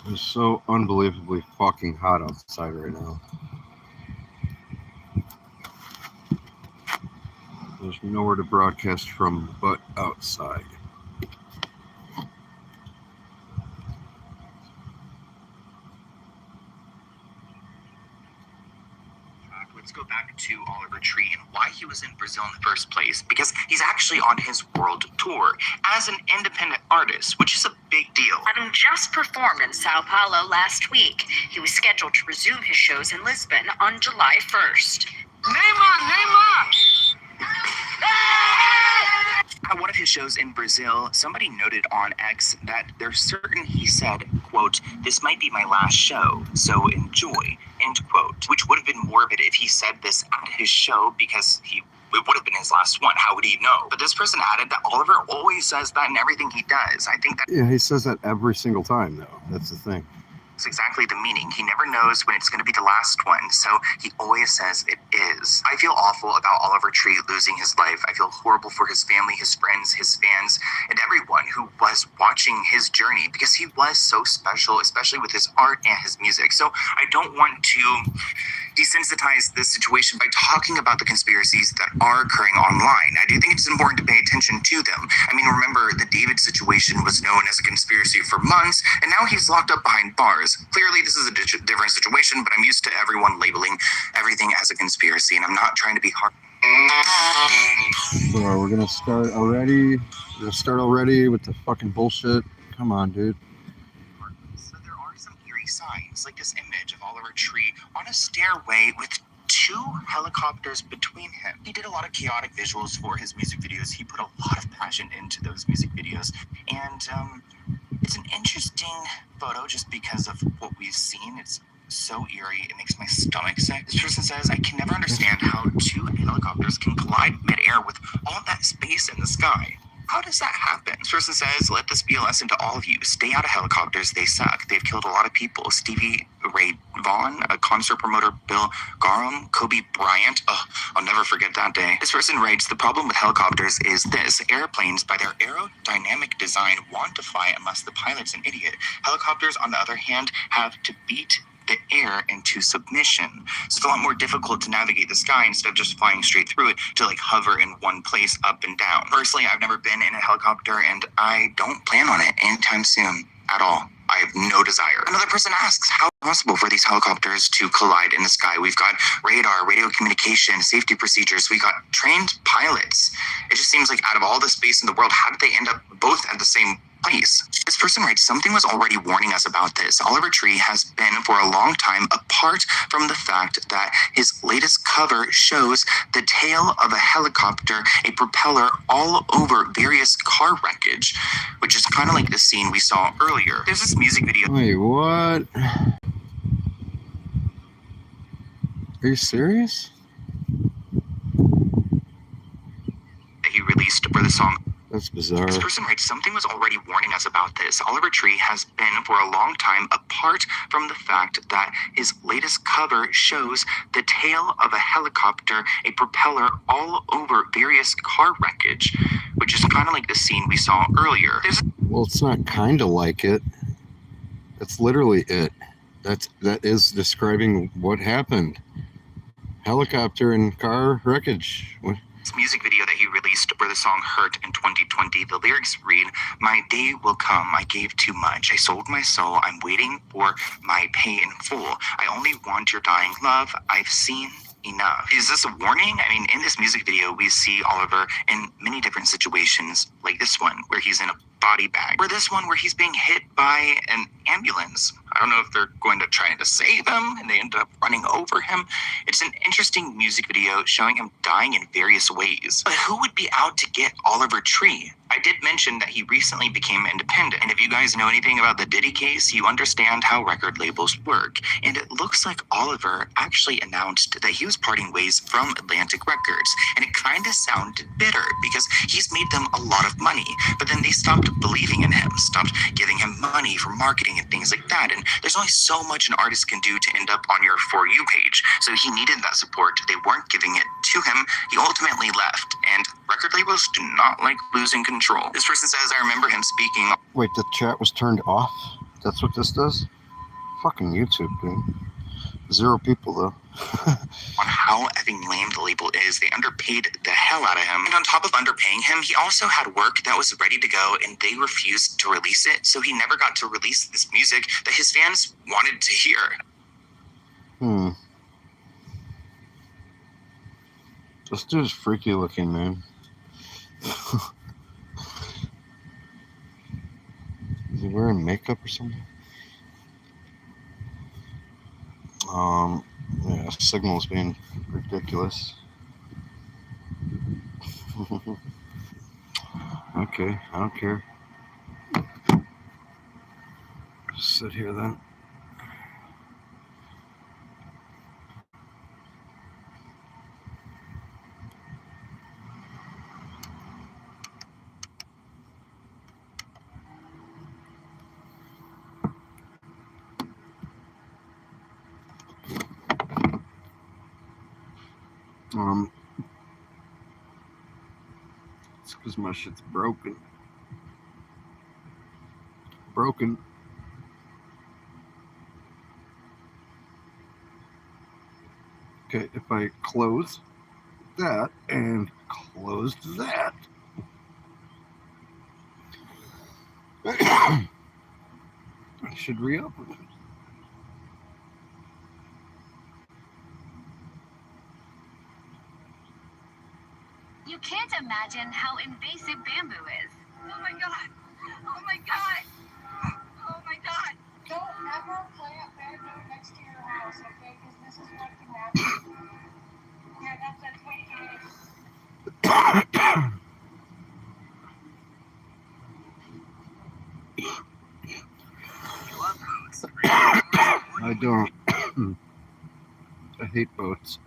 It's so unbelievably fucking hot outside right now. There's nowhere to broadcast from but outside. Let's go back to Oliver Tree and why he was in Brazil in the first place, because he's actually on his world tour as an independent artist, which is a big deal. Having just performed in Sao Paulo last week, he was scheduled to resume his shows in Lisbon on July 1st. At one of his shows in Brazil, somebody noted on X that they're certain he said, quote, "This might be my last show, so enjoy," end quote, which would have been morbid if he said this at his show because it would have been his last one. How would he know? But this person added that Oliver always says that in everything he does. I think that... Yeah, he says that every single time, though. That's the thing. It's exactly the meaning. He never knows when it's going to be the last one, so he always says it is. I feel awful about Oliver Tree losing his life. I feel horrible for his family, his friends, his fans, and everyone who was watching his journey, because he was so special, especially with his art and his music. So I don't want to desensitize this situation by talking about the conspiracies that are occurring online. I do think it's important to pay attention to them. I mean, remember, the David situation was known as a conspiracy for months, and now he's locked up behind bars. Clearly, this is a different situation, but I'm used to everyone labeling everything as a conspiracy, and I'm not trying to be hard. So we're gonna start already. We're gonna start already with the fucking bullshit. Come on, dude. So there are some eerie signs, like this image of Oliver Tree on a stairway with 2 helicopters between him. He did a lot of chaotic visuals for his music videos. He put a lot of passion into those music videos, and it's an interesting photo just because of what we've seen. It's so eerie, it makes my stomach sick. This person says, I can never understand how 2 helicopters can collide midair with all that space in the sky. How does that happen? This person says, let this be a lesson to all of you. Stay out of helicopters. They suck. They've killed a lot of people. Stevie Ray Vaughan, a concert promoter, Bill Graham, Kobe Bryant. I'll never forget that day. This person writes, the problem with helicopters is this. Airplanes, by their aerodynamic design, want to fly unless the pilot's an idiot. Helicopters, on the other hand, have to beat the air into submission. So it's a lot more difficult to navigate the sky instead of just flying straight through it, to like hover in one place up and down. Personally, I've never been in a helicopter and I don't plan on it anytime soon at all. I have no desire. Another person asks, how is it possible for these helicopters to collide in the sky? We've got radar, radio communication, safety procedures. We got trained pilots. It just seems like out of all the space in the world, how did they end up both at the same place? This person writes, something was already warning us about this. Oliver Tree has been for a long time apart from the fact that his latest cover shows the tail of a helicopter, a propeller all over various car wreckage, which is kind of like the scene we saw earlier. There's this music video. Wait, what? Are you serious? That he released for the song. That's bizarre. This person writes, something was already warning us about this. Oliver Tree has been for a long time apart from the fact that his latest cover shows the tail of a helicopter, a propeller all over various car wreckage, which is kind of like the scene we saw earlier. Well, it's not kind of like it. That's literally it. That is describing what happened. Helicopter and car wreckage. What? This music video that he released for the song Hurt in 2020, the lyrics read, my day will come, I gave too much, I sold my soul, I'm waiting for my pay in full, I only want your dying love, I've seen enough. Is this a warning? I mean, in this music video, we see Oliver in many different situations, like this one, where he's in a body bag, or this one where he's being hit by an ambulance. I don't know if they're going to try to save him and they end up running over him. It's an interesting music video showing him dying in various ways. But who would be out to get Oliver Tree? I did mention that he recently became independent, and if you guys know anything about the Diddy case, you understand how record labels work. And it looks like Oliver actually announced that he was parting ways from Atlantic Records, and it kind of sounded bitter because he's made them a lot of money, but then they stopped believing in him, stopped giving him money for marketing and things like that. And there's only so much an artist can do to end up on your For You page, so he needed that support. They weren't giving it to him, he ultimately left, and record labels do not like losing control. This person says, I remember him speaking. Wait, the chat was turned off? That's what this does? Fucking YouTube, dude. 0 people, though. On how effing lame the label is. They underpaid the hell out of him. And on top of underpaying him, he also had work that was ready to go, and they refused to release it, so he never got to release this music that his fans wanted to hear. This dude's freaky looking, man. Is he wearing makeup or something? Yeah, signal's being ridiculous. Okay, I don't care. Just sit here then. It's because my shit's broken. Okay, if I close that and close that, I should reopen. You can't imagine how invasive bamboo is. Oh my god! Oh my god! Oh my god! Don't ever plant bamboo next to your house, okay? Because this is what can happen. Yeah, that's what I don't. I hate boats.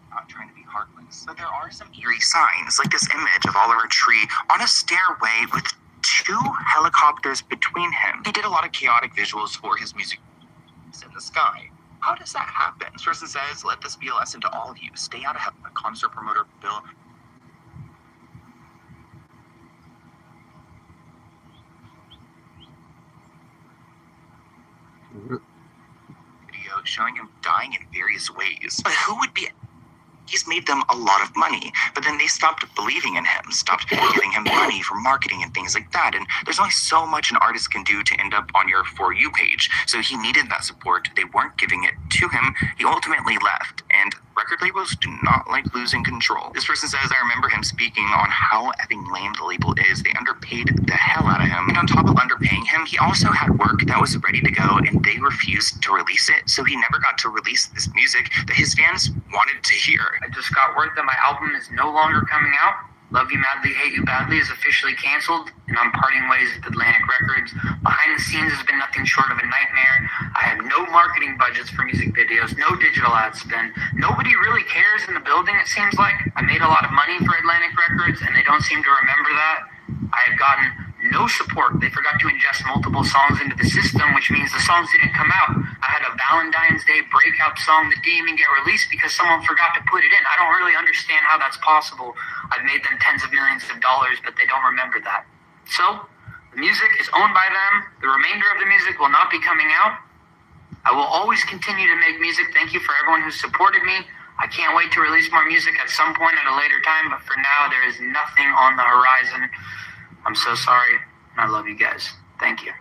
Not trying to be heartless, but there are some eerie signs, like this image of Oliver Tree on a stairway with 2 helicopters between him. He did a lot of chaotic visuals for his music in the sky. How does that happen? This person says, let this be a lesson to all of you. Stay out of a concert promoter bill. Video showing him dying in various ways. But who would be... He's made them a lot of money, but then they stopped believing in him, stopped giving him money for marketing and things like that. And there's only so much an artist can do to end up on your For You page. So he needed that support. They weren't giving it to him. He ultimately left. And record labels do not like losing control. This person says, I remember him speaking on how effing lame the label is. They underpaid the hell out of him. And on top of underpaying him, he also had work that was ready to go, and they refused to release it. So he never got to release this music that his fans wanted to hear. I just got word that my album is no longer coming out. Love You Madly, Hate You Badly is officially canceled, and I'm parting ways with Atlantic Records. Behind the scenes has been nothing short of a nightmare. I have no marketing budgets for music videos, no digital ad spend. Nobody really cares in the building, it seems like. I made a lot of money for Atlantic Records, and they don't seem to remember that. I have gotten no support. They forgot to ingest multiple songs into the system, which means the songs didn't come out. I had a Valentine's Day breakout song that didn't even get released because someone forgot to put it in. I don't really understand how that's possible. I've made them tens of millions of dollars, but they don't remember that. So, the music is owned by them. The remainder of the music will not be coming out. I will always continue to make music. Thank you for everyone who supported me. I can't wait to release more music at some point at a later time, but for now, there is nothing on the horizon. I'm so sorry, and I love you guys. Thank you.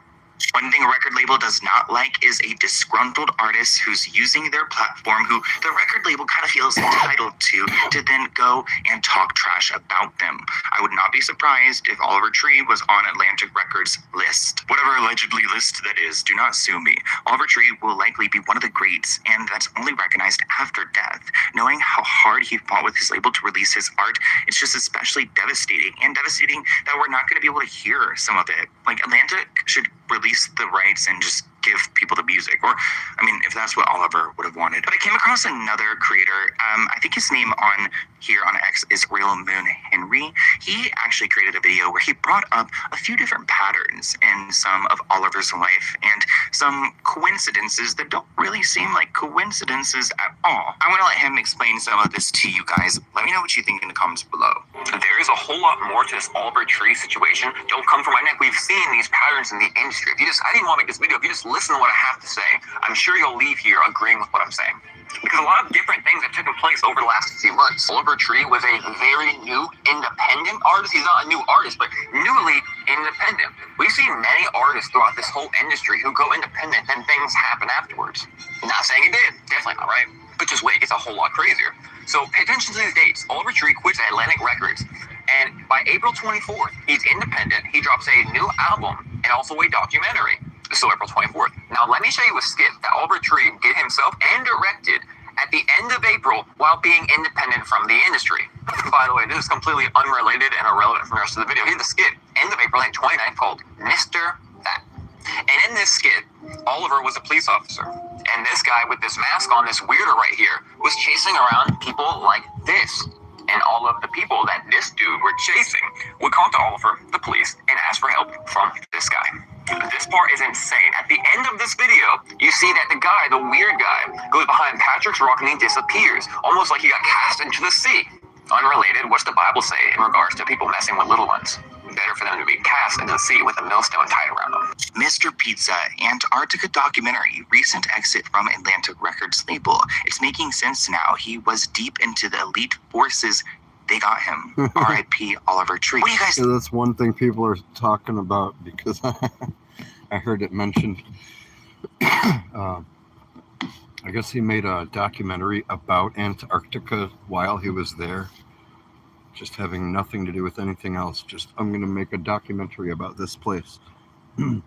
One thing a record label does not like is a disgruntled artist who's using their platform, who the record label kind of feels entitled to then go and talk trash about them. I would not be surprised if Oliver Tree was on Atlantic Records' list. Whatever allegedly list that is, do not sue me. Oliver Tree will likely be one of the greats, and that's only recognized after death. Knowing how hard he fought with his label to release his art, it's just especially devastating, and devastating that we're not going to be able to hear some of it. Like, Atlantic should release the rights and just give people the music. Or, I mean, if that's what Oliver would have wanted. But I came across another creator. I think his name on here on X is Real Moon Henry. He actually created a video where he brought up a few different patterns in some of Oliver's life and some coincidences that don't really seem like coincidences at all. I want to let him explain some of this to you guys. Let me know what you think in the comments below. There is a whole lot more to this Oliver Tree situation. Don't come for my neck. We've seen these patterns in the industry. I didn't want to make this video. If you just listen to what I have to say, I'm sure you'll leave here agreeing with what I'm saying. Because a lot of different things have taken place over the last few months. Oliver Tree was a very new independent artist. He's not a new artist, but newly independent. We've seen many artists throughout this whole industry who go independent and things happen afterwards. Not saying it did. Definitely not, right? But just wait, it's a whole lot crazier. So pay attention to these dates. Oliver Tree quits Atlantic Records. And by April 24th, he's independent. He drops a new album and also a documentary. So April 24th. Now let me show you a skit that Oliver Tree did himself and directed at the end of April while being independent from the industry. By the way, this is completely unrelated and irrelevant from the rest of the video. Here's the skit, end of April 29th, called Mr. That. And in this skit, Oliver was a police officer. And this guy with this mask on, this weirdo right here, was chasing around people like this. And all of the people that this dude were chasing would come to Oliver, the police, and ask for help from this guy. This part is insane. At the end of this video, you see that the guy, the weird guy, goes behind Patrick's rock and he disappears, almost like he got cast into the sea. Unrelated, what's the Bible say in regards to people messing with little ones? Better for them to be cast into the sea with a millstone tied around them. Mr. Pizza, Antarctica documentary, recent exit from Atlantic Records label. It's making sense now. He was deep into the elite forces. They got him. R.I.P. Oliver Tree. What do you guys Yeah, that's one thing people are talking about because I heard it mentioned. I guess he made a documentary about Antarctica while he was there, just having nothing to do with anything else. Just, I'm going to make a documentary about this place. And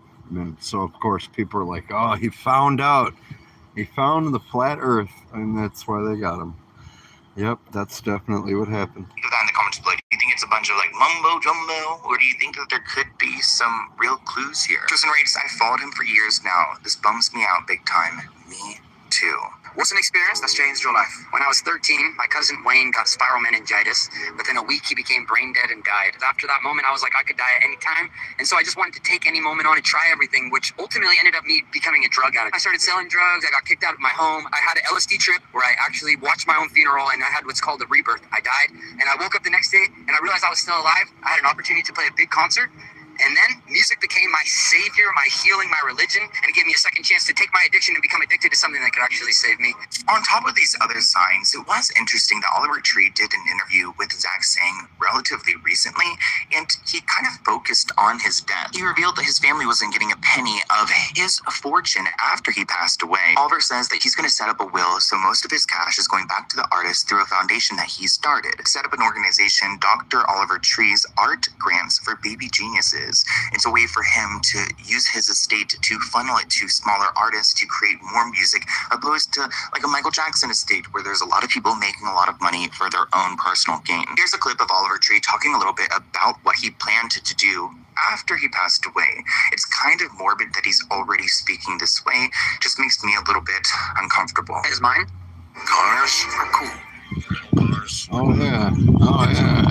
so, of course, people are like, oh, he found out. He found the flat earth, and that's why they got him. Yep, that's definitely what happened. Leave that in the comments below. Do you think it's a bunch of like mumbo jumbo, or do you think that there could be some real clues here? Tristan Rates, I followed him for years now. This bums me out big time. Me too. What's an experience that's changed your life? When I was 13, my cousin Wayne got spiral meningitis. Within a week, he became brain dead and died. After that moment, I was like, I could die at any time. And so I just wanted to take any moment on and try everything, which ultimately ended up me becoming a drug addict. I started selling drugs. I got kicked out of my home. I had an LSD trip where I actually watched my own funeral, and I had what's called a rebirth. I died, and I woke up the next day, and I realized I was still alive. I had an opportunity to play a big concert. And then music became my savior, my healing, my religion, and it gave me a second chance to take my addiction and become addicted to something that could actually save me. On top of these other signs, it was interesting that Oliver Tree did an interview with Zach Sang relatively recently, and he kind of focused on his death. He revealed that his family wasn't getting a penny of his fortune after he passed away. Oliver says that he's going to set up a will, so most of his cash is going back to the artist through a foundation that he started. Set up an organization, Dr. Oliver Tree's Art Grants for Baby Geniuses. It's a way for him to use his estate to funnel it to smaller artists to create more music, opposed to like a Michael Jackson estate where there's a lot of people making a lot of money for their own personal gain. Here's a clip of Oliver Tree talking a little bit about what he planned to do after he passed away. It's kind of morbid that he's already speaking this way. Just makes me a little bit uncomfortable. Is mine? Cars are cool. Oh, yeah. Oh, yeah.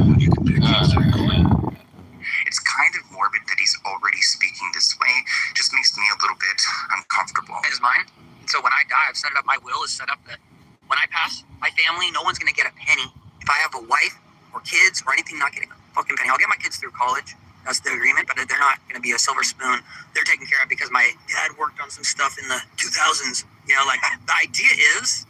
It's kind of morbid that he's already speaking this way. Just makes me a little bit uncomfortable. Is mine? So when I die, I've set it up, my will is set up that when I pass, my family, no one's going to get a penny. If I have a wife or kids or anything, not getting a fucking penny. I'll get my kids through college. That's the agreement, but they're not going to be a silver spoon. They're taken care of because my dad worked on some stuff in the 2000s. You know, like the idea is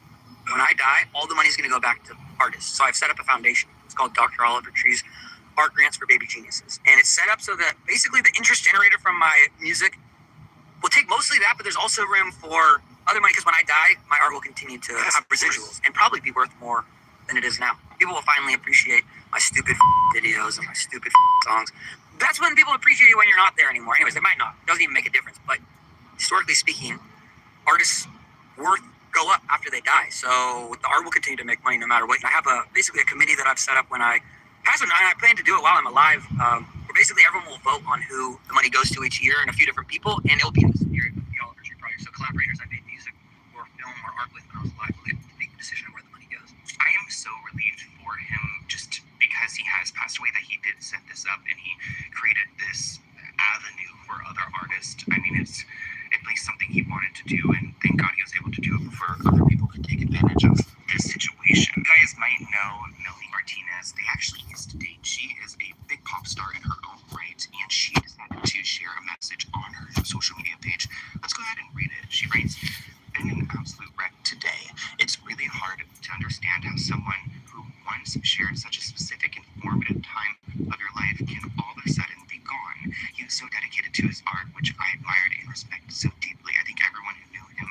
when I die, all the money's going to go back to artists. So I've set up a foundation. It's called Dr. Oliver Tree's Art Grants for Baby Geniuses. And it's set up so that basically the interest generated from my music will take mostly that, but there's also room for other money because when I die, my art will continue to have residuals and probably be worth more than it is now. People will finally appreciate my stupid videos and my stupid songs. That's when people appreciate you when you're not there anymore. Anyways, they might not. It doesn't even make a difference. But historically speaking, artists' worth go up after they die. So the art will continue to make money no matter what. And I have basically a committee that I've set up when I pass on, and I plan to do it while I'm alive. Where basically everyone will vote on who the money goes to each year and a few different people, and it'll be in the spirit of the Oliver Tree Project. heart with when I was alive. We'll get to make the decision on where the money goes. I am so relieved for him just because he has passed away that he did set this up and he created this avenue for other artists. I mean, it's at least something he wanted to do, and thank God he was able to do it before other people could take advantage of this situation. You guys might know Melanie Martinez. They actually used to date. She is a big pop star in her own right, and she decided to share a message on her social media page. Let's go ahead and read it. She writes, "Been an absolute wreck today. It's really hard to understand how someone who once shared such a specific, informative time of your life can all of a sudden be gone. He was so dedicated to his art, which I admired and respected so deeply. I think everyone who knew him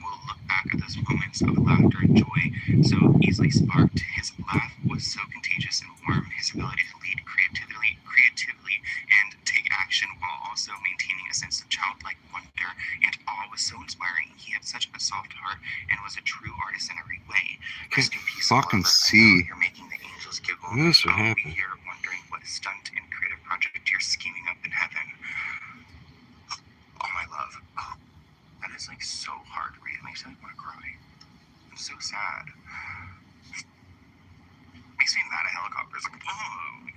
will look back at those moments of laughter and joy so easily sparked. His laugh was so contagious and warm. His ability to lead creatively and take action while also maintaining a sense of childlike wonder and awe was so inspiring. He had such a soft heart and was a true artist in every way. Rest in peace, Fucking Oliver. I know see. you're making the angels giggle. What is I'll be happening? here wondering what stunt and creative project you're scheming up in heaven." Oh, my love. Oh, that is like so hard to read. It makes me want to cry. I'm so sad. Makes me mad at helicopters. Like, oh,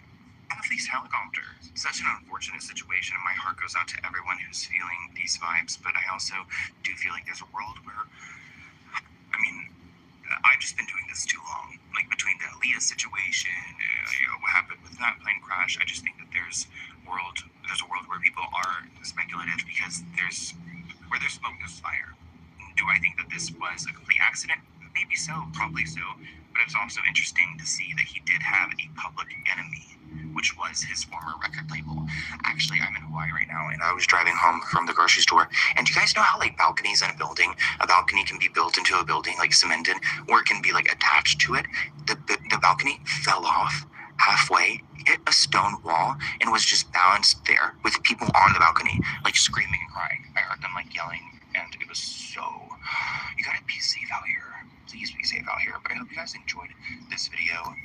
F these helicopters. Such an unfortunate situation, and my heart goes out to everyone who's feeling these vibes. But I also do feel like there's a world where, I mean, I've just been doing this too long. Like between the Aaliyah situation, what happened with that plane crash, I just think that there's a world where people are speculative because where there's smoke, there's fire. Do I think that this was a complete accident? Maybe so, probably so. But it's also interesting to see that he did have a public enemy, which was his former record label. Actually, I'm in Hawaii right now, and I was driving home from the grocery store. And do you guys know how, like, balconies in a building, a balcony can be built into a building, like cemented, or it can be, like, attached to it? The balcony fell off halfway, hit a stone wall, and was just balanced there with people on the balcony, like, screaming and crying. I heard them, like, yelling, and it was so... You gotta be safe out here. Please be safe out here. But I hope you guys enjoyed this video.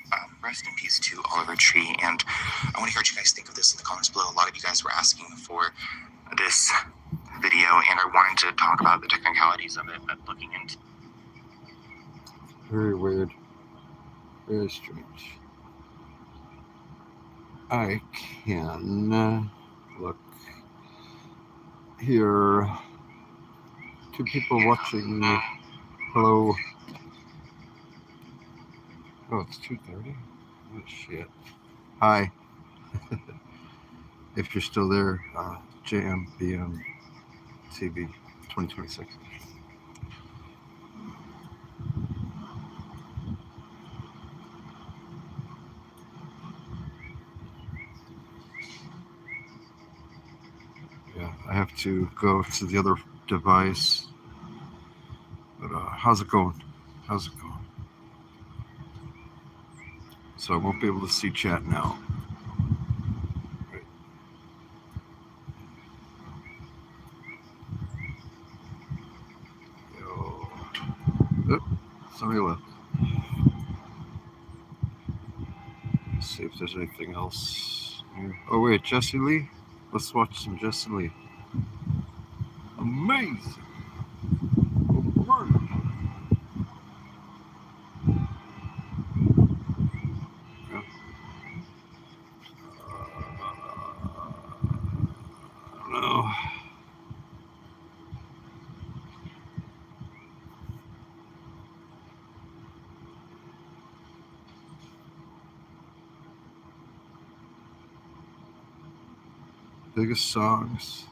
Rest in peace to Oliver Tree. And I want to hear what you guys think of this in the comments below. A lot of you guys were asking for this video, and I wanted to talk about the technicalities of it, but looking into... Very weird. Very strange. I can look here. 2 people watching. Hello. Oh, it's 2:30. Oh shit. Hi. If you're still there, JMBM TV 2026. Yeah, I have to go to the other device. But how's it going? How's it going? So I won't be able to see chat now. Right. Yo. Oh, somebody left. Let's see if there's anything else here. Oh wait, Jesse Lee? Let's watch some Jesse Lee. Amazing. No. Biggest songs.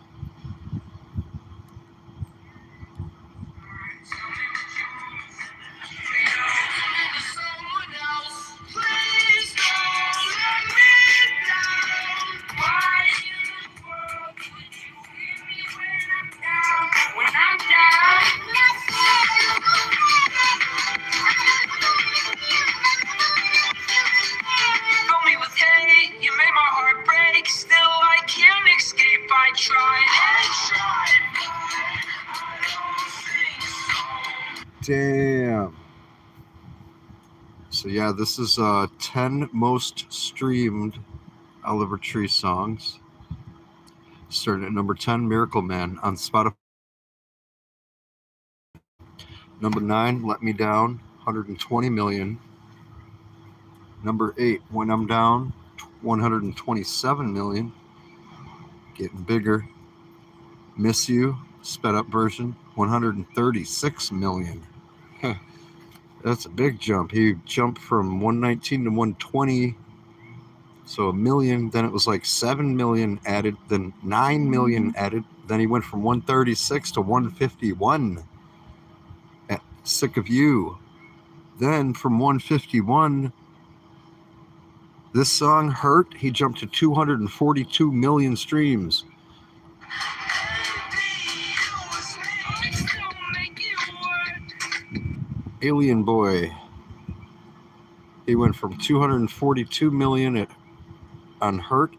Damn. So yeah, this is 10 most streamed Oliver Tree songs. Starting at number 10, Miracle Man on Spotify. Number 9, Let Me Down, 120 million. Number 8, When I'm Down, 127 million. Getting bigger. Miss You, sped up version, 136 million. That's a big jump. He jumped from 119 to 120, so a million. Then it was like 7 million added, then 9 million added. Then he went from 136 to 151. Sick of You. Then from 151, this song, Hurt, he jumped to 242 million streams. Alien Boy. He went from 242 million on Hurt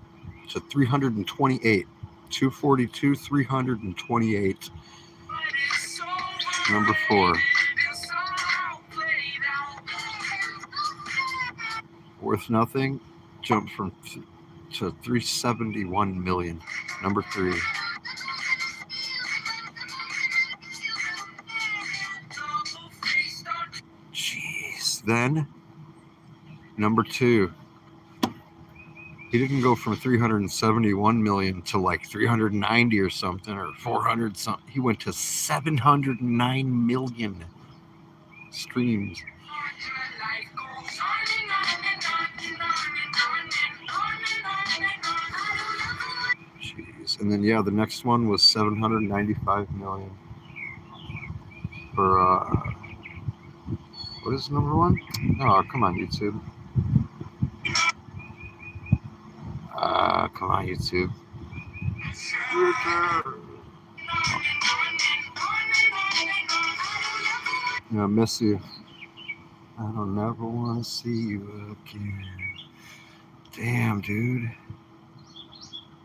to 328. 242, 328. Number 4. Worth Nothing jumped from to 371 million. Number 3. Jeez. Then number 2. He didn't go from 371 million to like 390 or something, or 400 something. He went to 709 million streams. Jeez. And then the next one was 795 million for what is number 1? Oh, come on, YouTube. Come on, YouTube. I miss you. I don't ever want to see you again. Damn, dude.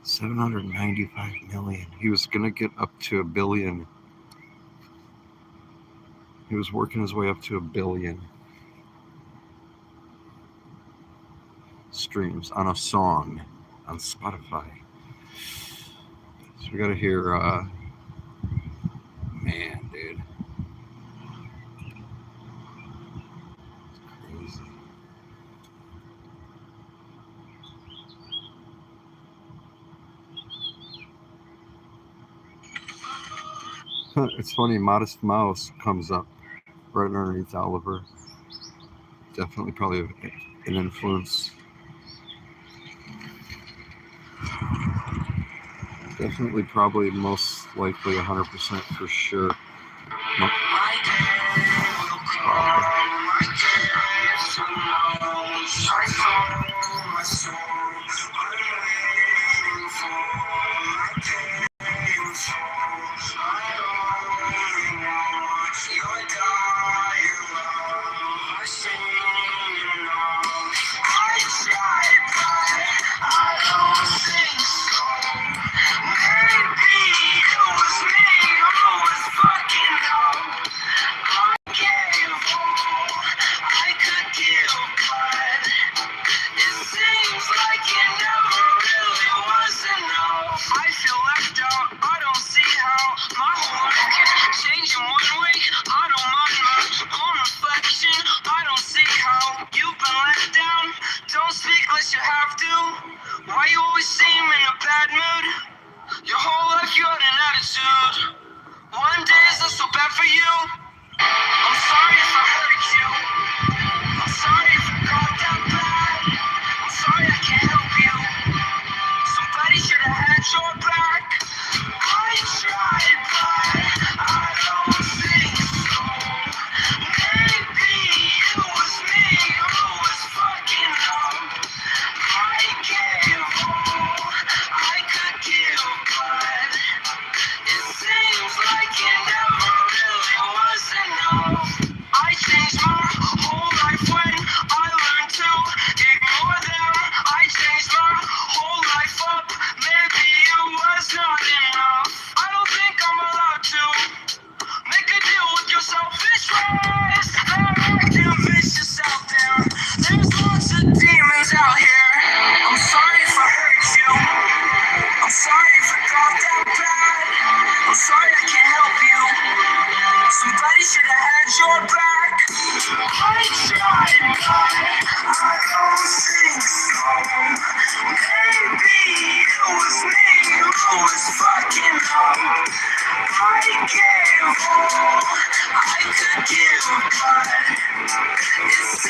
795 million. He was going to get up to 1 billion. He was working his way up to 1 billion streams on a song on Spotify. So we got to hear, man, dude. It's crazy. It's funny, Modest Mouse comes up right underneath Oliver. Definitely probably an influence. Definitely probably most likely 100% for sure. Nope.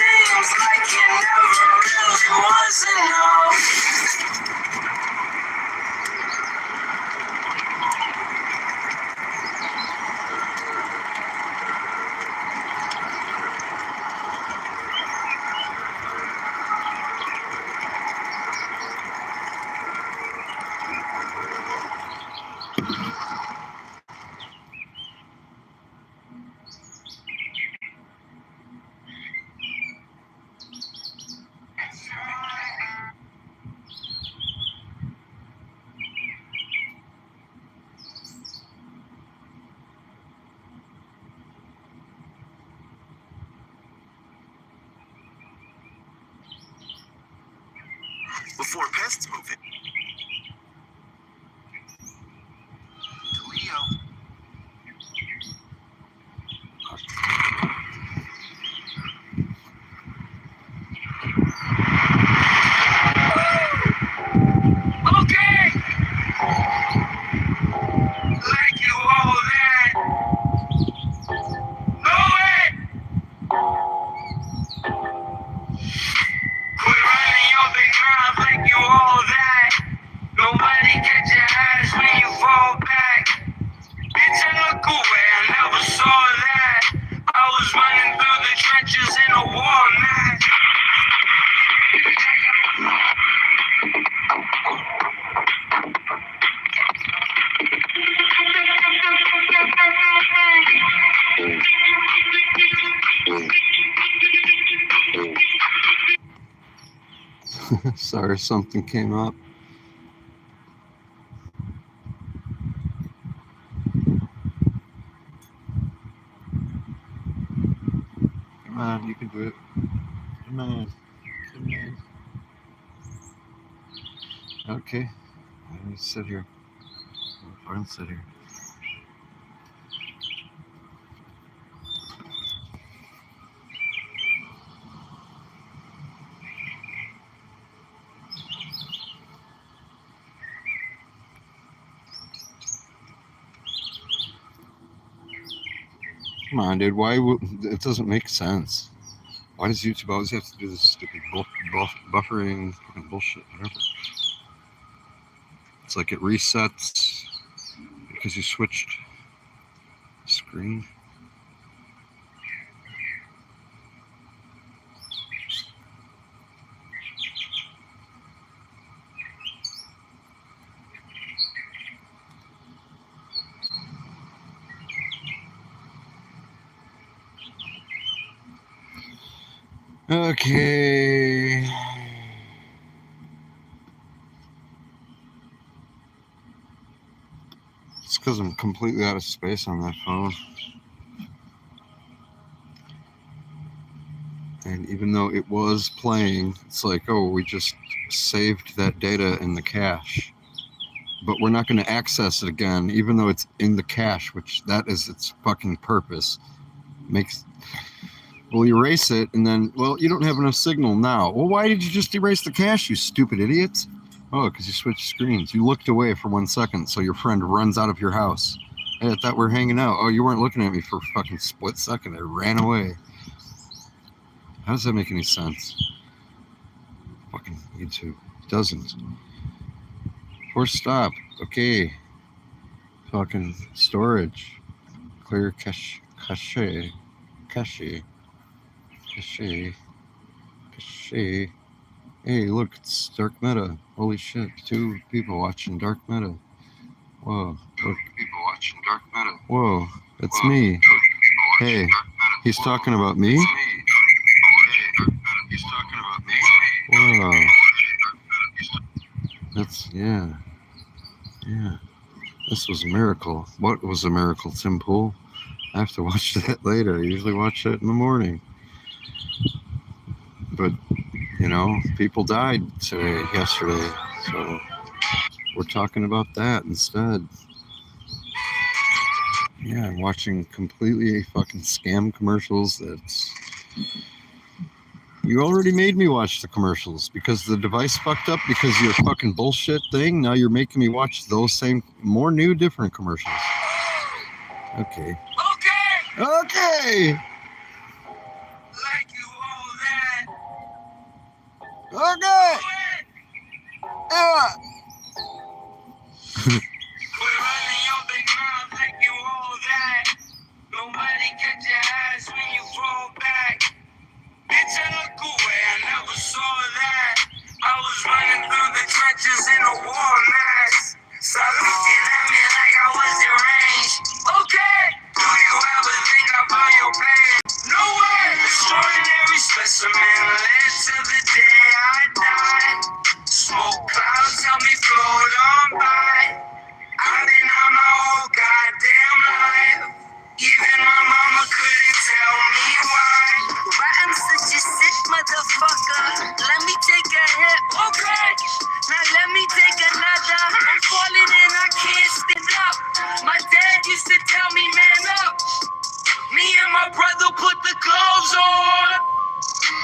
seems like it never really was enough. Before pests move in. Leo. Okay! Like you all that. Know it! Quit running your big mouth like you all that. Nobody catch your eyes when you fall back. Bitch, I look away, I never saw that. I was running through the trenches in a war match. Sorry, something came up. Come on, you can do it. Come on. Come on. Okay. Let me sit here. Let me sit here. Come on, dude. Why would it doesn't make sense? Why does YouTube always have to do this stupid buffering fucking bullshit? Whatever. It's like it resets because you switched screen. Okay. It's because I'm completely out of space on that phone. And even though it was playing, it's like, oh, we just saved that data in the cache. But we're not going to access it again, even though it's in the cache, which that is its fucking purpose. We'll erase it, and then, well, you don't have enough signal now. Well, why did you just erase the cache, you stupid idiots? Oh, because you switched screens. You looked away for 1 second, so your friend runs out of your house. Hey, I thought we were hanging out. Oh, you weren't looking at me for a fucking split second. I ran away. How does that make any sense? Fucking YouTube. Doesn't. Force stop. Okay. Fucking storage. Clear cache. Cache. Cache. Cache. Cache. Hey, look, it's Dark Meta. Holy shit, 2 people watching Dark Meta. Whoa. Look. People watching Dark Meta. Whoa, that's me. Hey, he's talking about me? He's talking about me? Whoa. That's, yeah. Yeah. This was a miracle. What was a miracle, Tim Pool? I have to watch that later. I usually watch that in the morning. But, you know, people died yesterday. So we're talking about that instead. Yeah, I'm watching completely fucking scam commercials. That's... You already made me watch the commercials because the device fucked up because of your fucking bullshit thing. Now you're making me watch those same, more new, different commercials. Okay. Okay! Okay! Like you all that. Okay. Yeah. Quit running your big mouth like you all that. Nobody catch your ass when you fall back. Bitch, I look away, I never saw that. I was running through the trenches in a war mask. Stop looking at me like I was deranged. Okay, do you ever think about your pain? No way, extraordinary specimen led to the day I died. Smoke clouds help me float on by. I've been on my whole goddamn life. Even my mama couldn't tell me why. But I'm such a sick motherfucker. Let me take a hit. Okay. Now let me take another. I'm falling and I can't stand up. My dad used to tell me, man up. Me and my brother put the gloves on.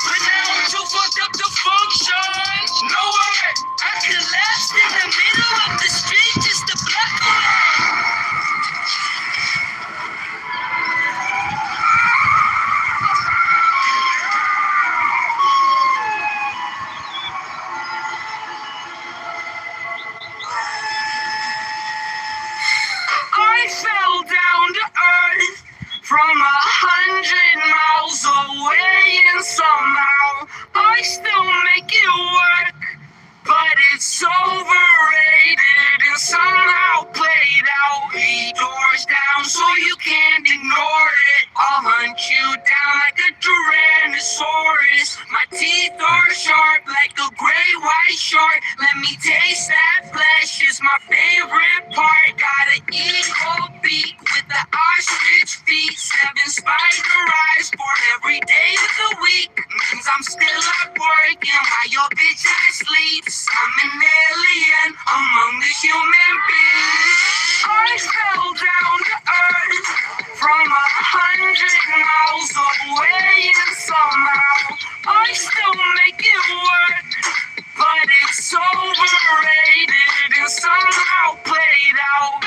But now I'm too fucked up to function. No way. I collapsed in the middle of the street just to black away. I fell down to earth from 100 miles away, and somehow I still make it work. But it's overrated and somehow played out. The doors down so you can't ignore it. I'll hunt you down like a Tyrannosaurus. My teeth are sharp like a great white shark. Let me taste that flesh, is my favorite part. Got an eagle beak with the ostrich feet. 7 spider eyes for every day of the week. Means I'm still at work and while your bitch ass sleeps. I'm an alien among the human beings. I fell down to earth from 100 miles away, and somehow I still make it work. But it's overrated and somehow played out.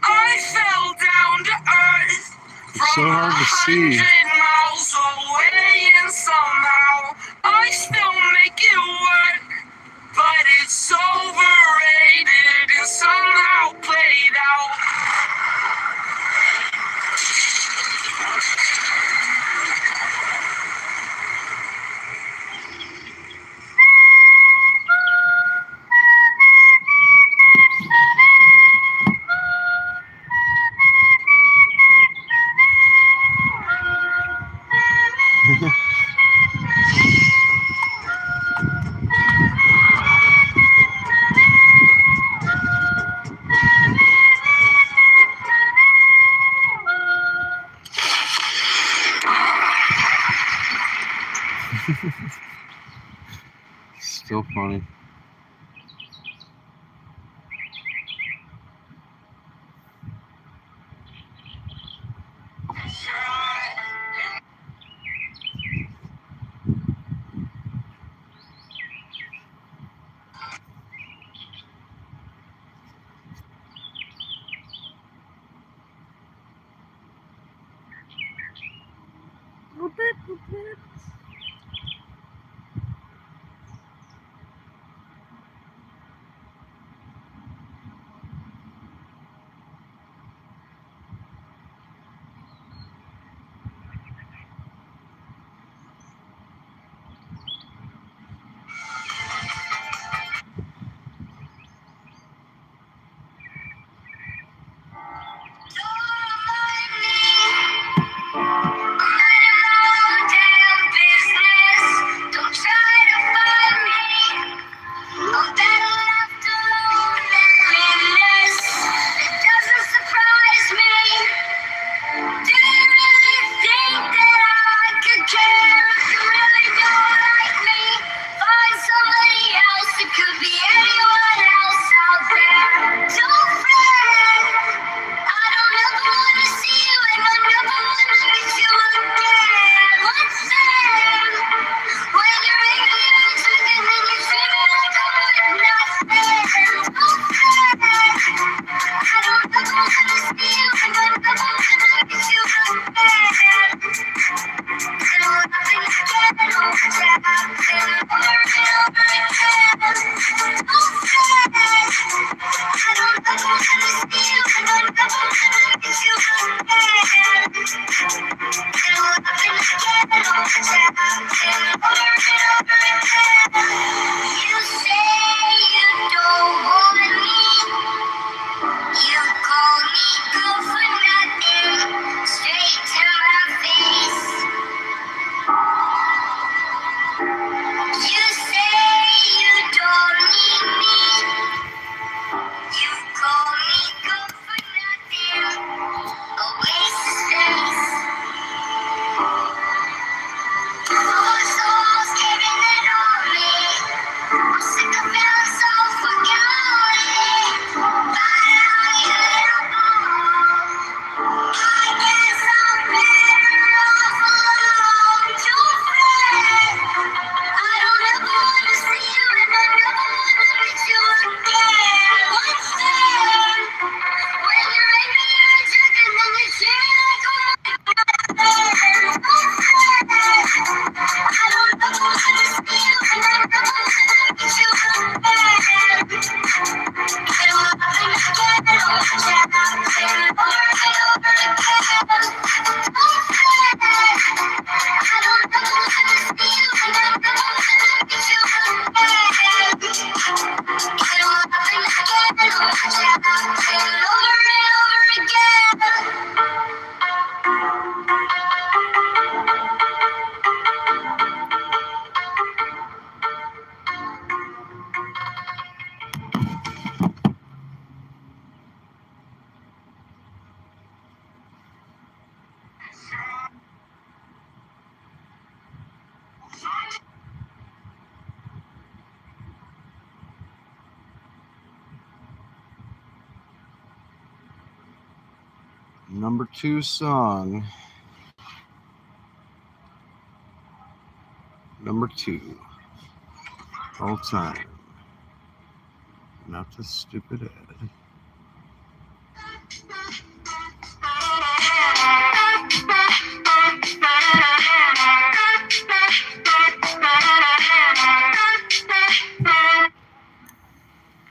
I fell down to earth It's so hard to see. 100 miles away, and somehow I still make it work. But it's overrated and somehow played out. Still funny. number 2 song. Number 2. All time. Not this stupid ad.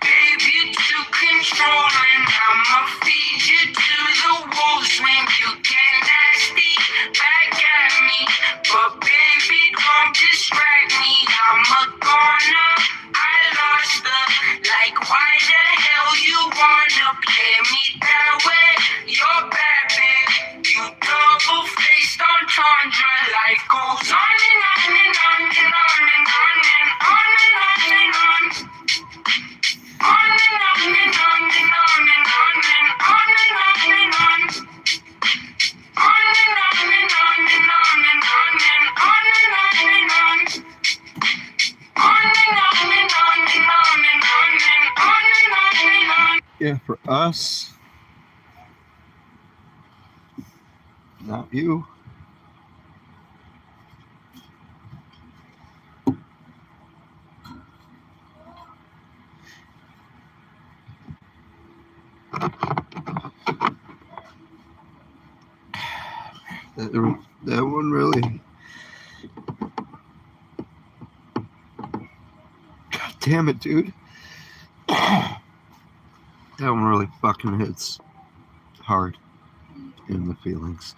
Baby, to control and I'ma feed you to the wolves when you get nasty back at me. But baby, don't distract me. I'm a goner. I lost her. Like, why the hell you wanna play me that way? You're bad, babe. You double-faced entendre. Life goes on and on and on and on and on and on and on and on. On and on and on and on and on and on and on and on. On and on and on and on and on and on and on and on. On and on and on and on and on and on and on and on. Yeah, for us. Not you. That one really. God damn it, dude. That one really fucking hits hard in the feelings.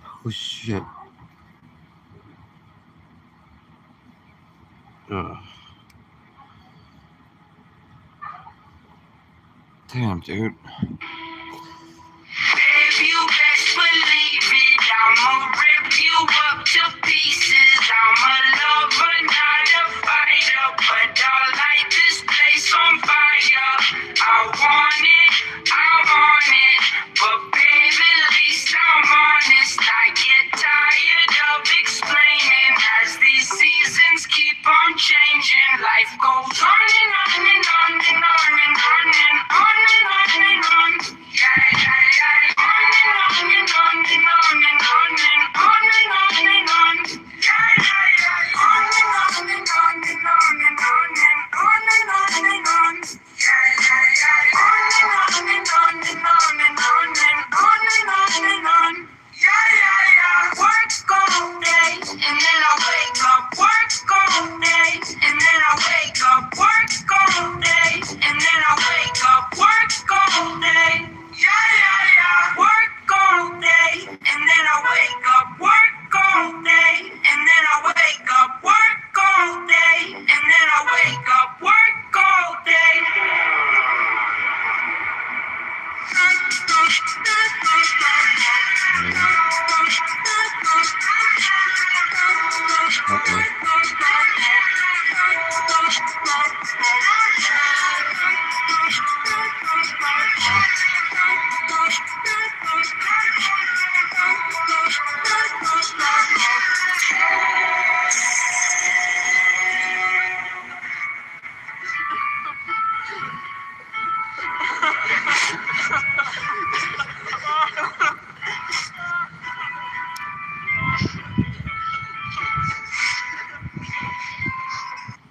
Holy shit. Damn, dude. Babe, you best believe it. I'ma rip you up to pieces. I'm a lover, not a fighter, but I'll light this place on fire. I want it, but baby, at least I'm honest. I get tired of explaining as these seasons keep on changing. Life goes on and on and on and on and on and on and on and on. Yeah, yeah, yeah. On and on and on and on and on and on and on and on. Yeah, yeah, yeah. On and on and on and on and on and on and on and on. Yeah, yeah, yeah. On and on and on and on and on and on and on and on. Yeah, yeah, yeah. Work's all day and then I wake up. Work's all day and then I wake up. Work's all day and then I wake up. Work's all day. Yeah, yeah, yeah. Work all day and then I wake up. Work all day and then I wake up. Work all day and then I wake up. Work all day.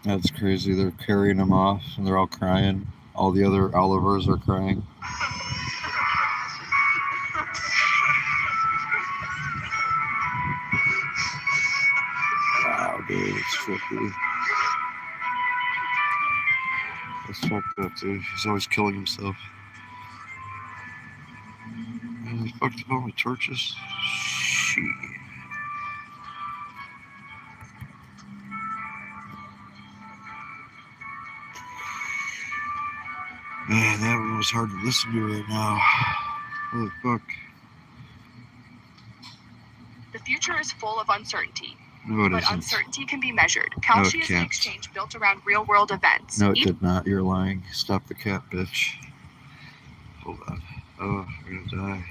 That's crazy. They're carrying him off and they're all crying. All the other Olivers are crying. Wow, dude, it's trippy. That's fucked up, dude. He's always killing himself. And he fucked up all my torches. Shit. Man, that one was hard to listen to right now. Holy fuck. The future is full of uncertainty, No, it but isn't. uncertainty can be measured. Kalshi is an can't. exchange built around real-world events. No, it did not. You're lying. Stop the cat, bitch. Hold on. Oh, I'm gonna die.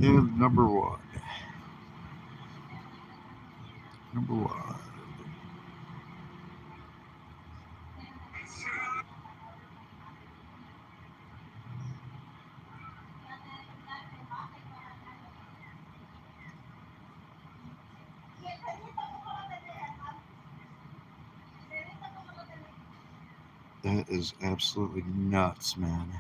And number one. That is absolutely nuts, man.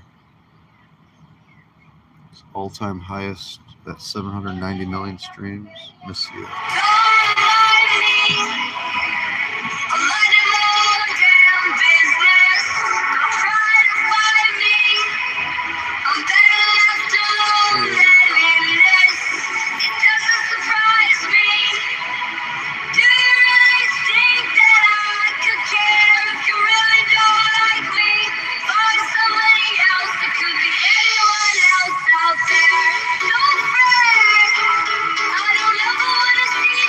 It's all-time highest at 790 million streams. Missy. I don't ever wanna see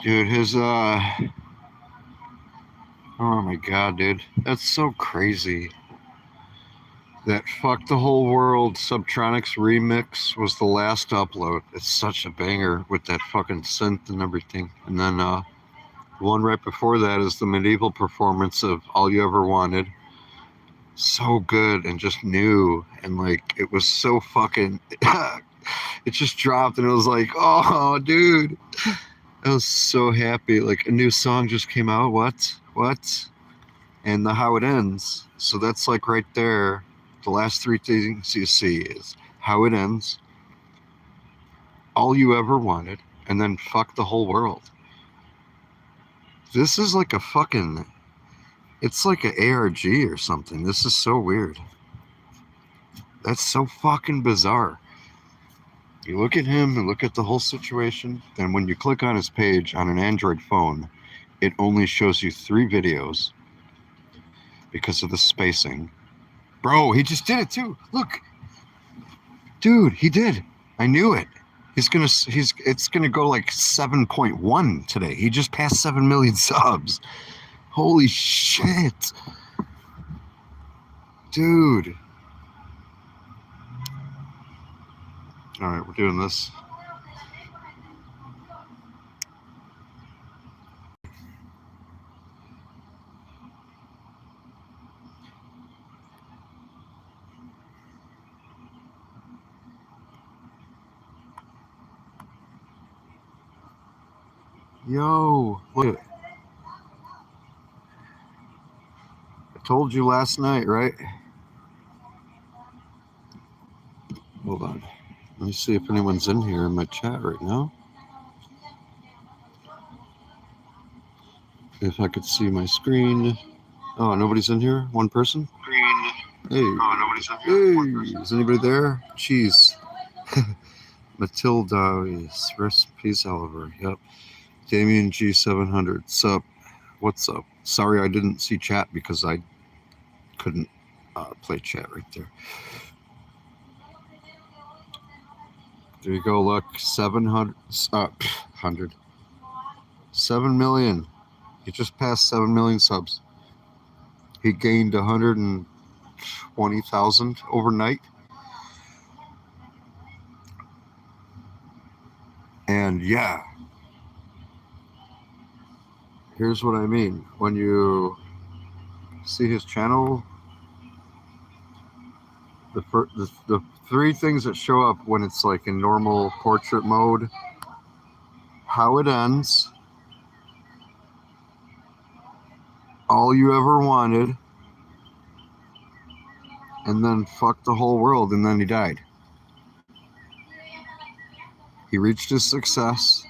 Dude, his oh my god, dude. That's so crazy. That Fuck the Whole World Subtronics remix was the last upload. It's such a banger with that fucking synth and everything. And then the one right before that is the medieval performance of All You Ever Wanted. So good and just new. And like, it was so fucking, it just dropped and it was like, oh, dude. I was so happy. Like, a new song just came out. What? And the How It Ends. So that's like right there. The last three things you see is How It Ends, All You Ever Wanted, and then Fuck the Whole World. This is like a fucking, it's like an ARG or something. This is so weird. That's so fucking bizarre. You look at him and look at the whole situation, then when you click on his page on an Android phone, it only shows you 3 videos because of the spacing. Bro, he just did it too. Look. Dude, he did. I knew it. It's gonna go like 7.1 today. He just passed 7 million subs. Holy shit. Dude. All right, we're doing this. Yo, look. I told you last night, right? Hold on. Let me see if anyone's in here in my chat right now. If I could see my screen. Oh, nobody's in here? One person? Green. Hey. Oh, nobody's in here. One Hey, person. is anybody there? Jeez. Matilda, yes. Rest in peace, Oliver. Yep. Damien G700. Sup? What's up? Sorry I didn't see chat because I couldn't play chat right there. There you go, look. 700. 7 million. He just passed 7 million subs. He gained 120,000 overnight. And yeah, here's what I mean. When you see his channel, the 3 things that show up when it's like in normal portrait mode: How It Ends, All You Ever Wanted, and then Fuck the Whole World, and then he died. He reached his success.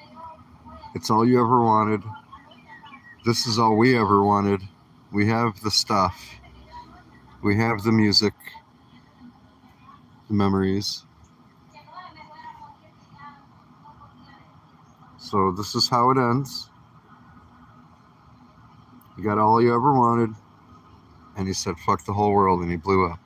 It's all you ever wanted. This is all we ever wanted. We have the stuff. We have the music, the memories. So this is how it ends. You got all you ever wanted. And he said, fuck the whole world, and he blew up.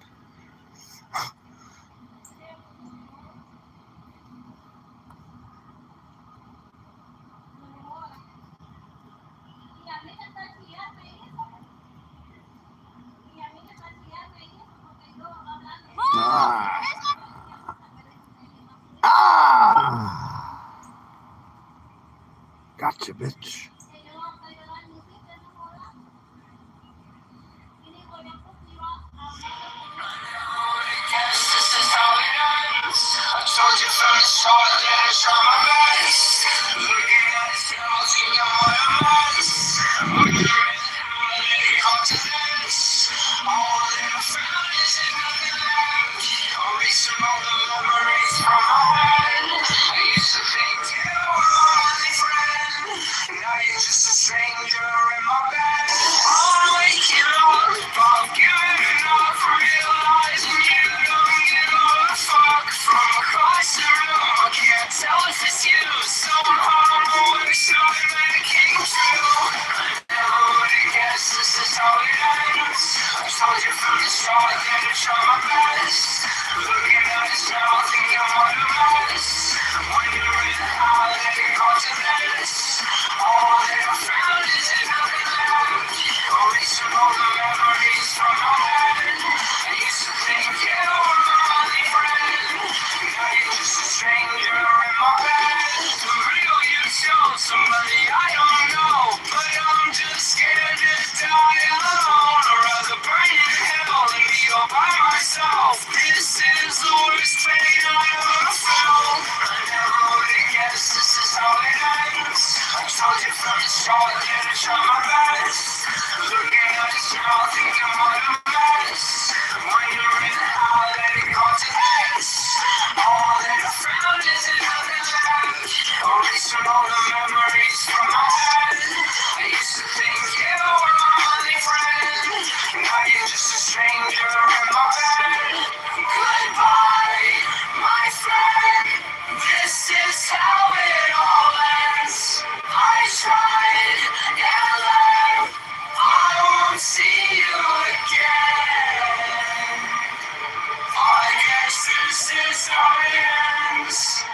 Gotcha, bitch. Told you from the start that I try my best. Looking at the stars, thinking what a mess. Wondering how did it come to this? All that I found is nothing left. Erasing all the memories from my head. I used to think you were my only friend. Now you're just a stranger in my bed. I'm waking up, but I'm giving up, realizing you don't give a fuck. From across the room, I can't tell if it's you. Somehow my worst nightmare came true. Never would have guessed this is how it ends. I told you from the start that I try my best. Looking at us now, thinking what a mess. Wondering how did it come to this? All All that I found is nothing left. Erasing all the memories from my head. I used to think you were my only friend. Now you're just a stranger in my bed. The real you told somebody I don't know, but I'm just scared to die alone. I'd rather burn in hell than be all by myself. This is the worst pain I ever felt. I never would have guessed this is how it ends. I told you from the start that I tried my best. Looking at us now, thinking what a mess. Wondering how that it got to this. All that I found is nothing left. Erasing all the memories from my head. I used to think you were my only friend. Now you're just a stranger in my bed. Goodbye, my friend. This is how it all ends. I tried and left. I won't see you again. I guess this is how it ends.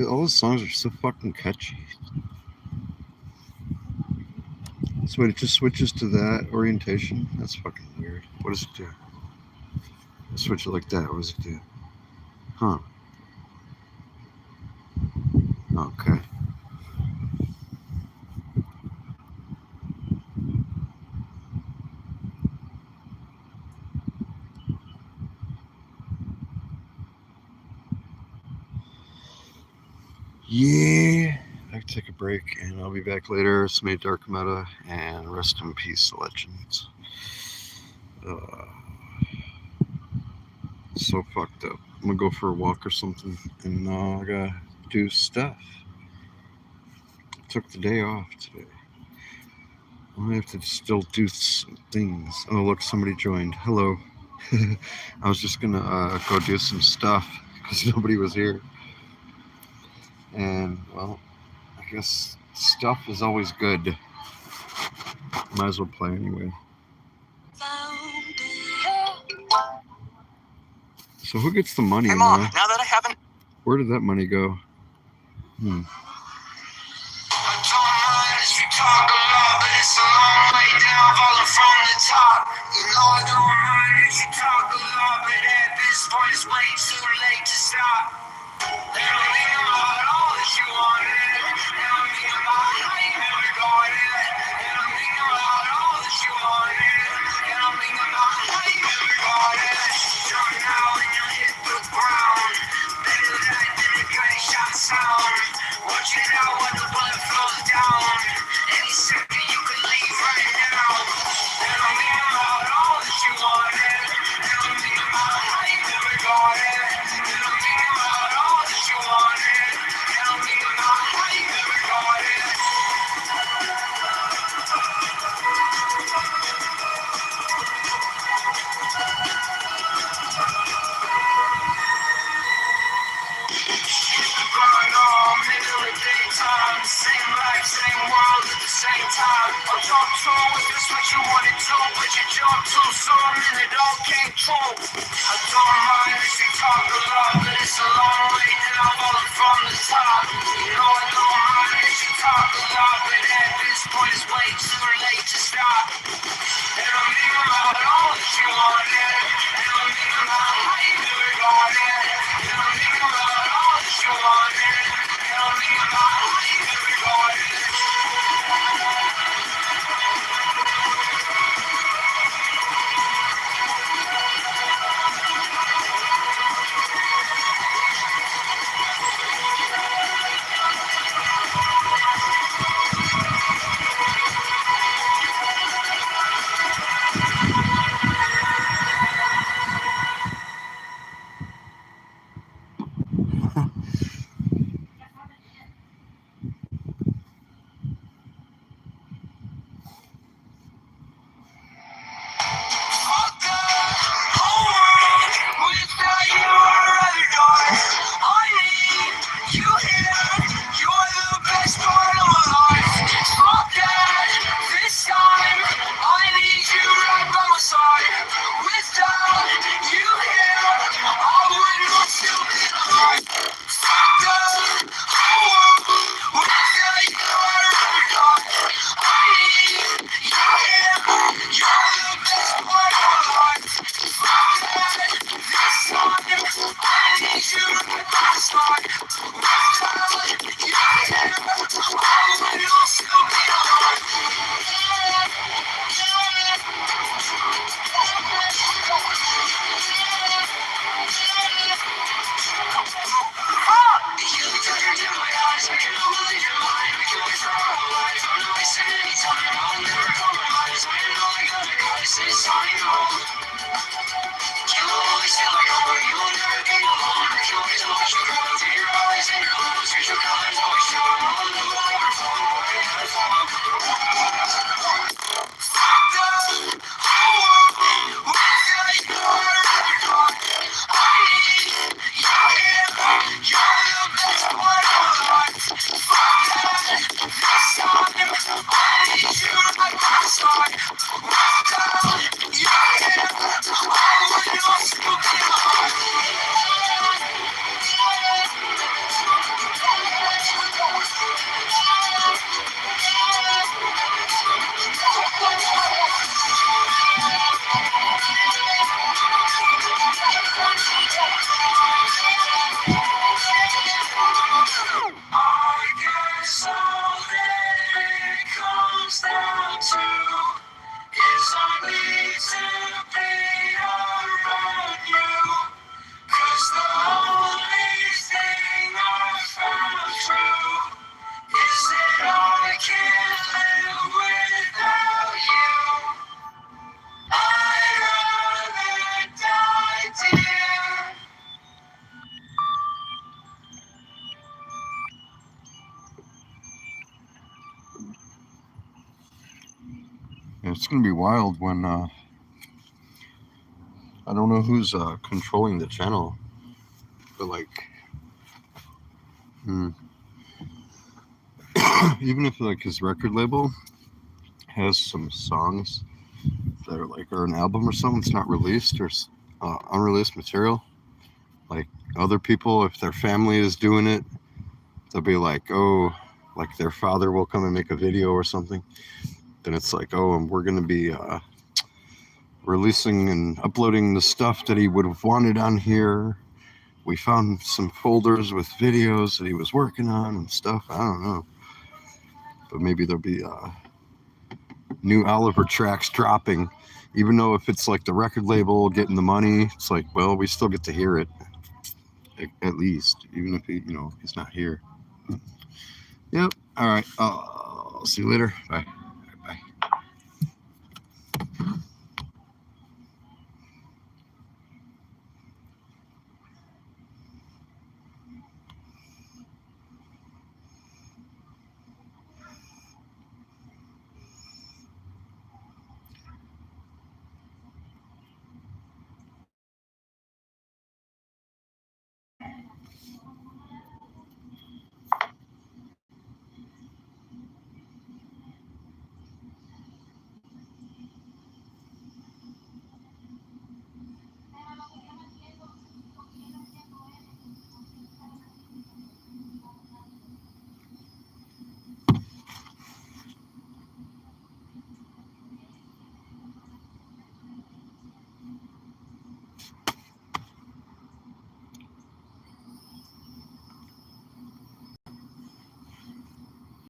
All those songs are so fucking catchy. So it just switches to that orientation. That's fucking weird. What does it do? Switch it like that. What does it do? Huh. Okay. Yeah. I can take a break and I'll be back later. It's made Dark Meta and rest in peace, Legends. So fucked up. I'm gonna go for a walk or something and I gotta do stuff. Took the day off today. I have to still do some things. Oh, look, somebody joined. Hello. I was just gonna go do some stuff because nobody was here. And, well, I guess stuff is always good. Might as well play anyway. So who gets the money? Hey, Mom, Now? now that I haven't... Where did that money go? Talk a lot, but it's a long way down, falling from the top. You know I don't mind that you talk a lot, but at this point it's way too late to stop. And I'm thinking about all that you wanted, and I'm thinking about how you never got it. And I'm thinking about all that you wanted, and I'm thinking about how you never got it. Drunk now and you hit the ground, better that than a gunshot sound. Watching out when the blood flows down. Any second you could leave right now. And I'm thinking about all that you wanted. And I'm thinking about how you never got it. And I'm thinking about all that you wanted. And I'm thinking about how you never got it. Grind on, middle of daytime. Same life, same world at the same time. I talk to if that's what you wanted to, but you jumped too soon and it all came true. I don't mind if you talk a lot, but it's a long way down, falling from the top. You know I don't mind if you talk a lot, but at this point it's way too late to stop. And I'm thinking about all that you wanted, and I'm thinking about how you never got it. And I'm thinking about all that you wanted, and I'm thinking about how you never got it. And it's gonna be wild when I don't know who's controlling the channel, but like, even if like his record label has some songs that are like, or an album or something that's not released, or unreleased material, like other people, if their family is doing it, they'll be like, oh, like their father will come and make a video or something. Then it's like, oh, and we're gonna be releasing and uploading the stuff that he would have wanted on here. We found some folders with videos that he was working on and stuff. I don't know, but maybe there'll be new Oliver tracks dropping, even though if it's like the record label getting the money, it's like, well, we still get to hear it, at least, even if he, he's not here. Yep. All right. I'll see you later. Bye.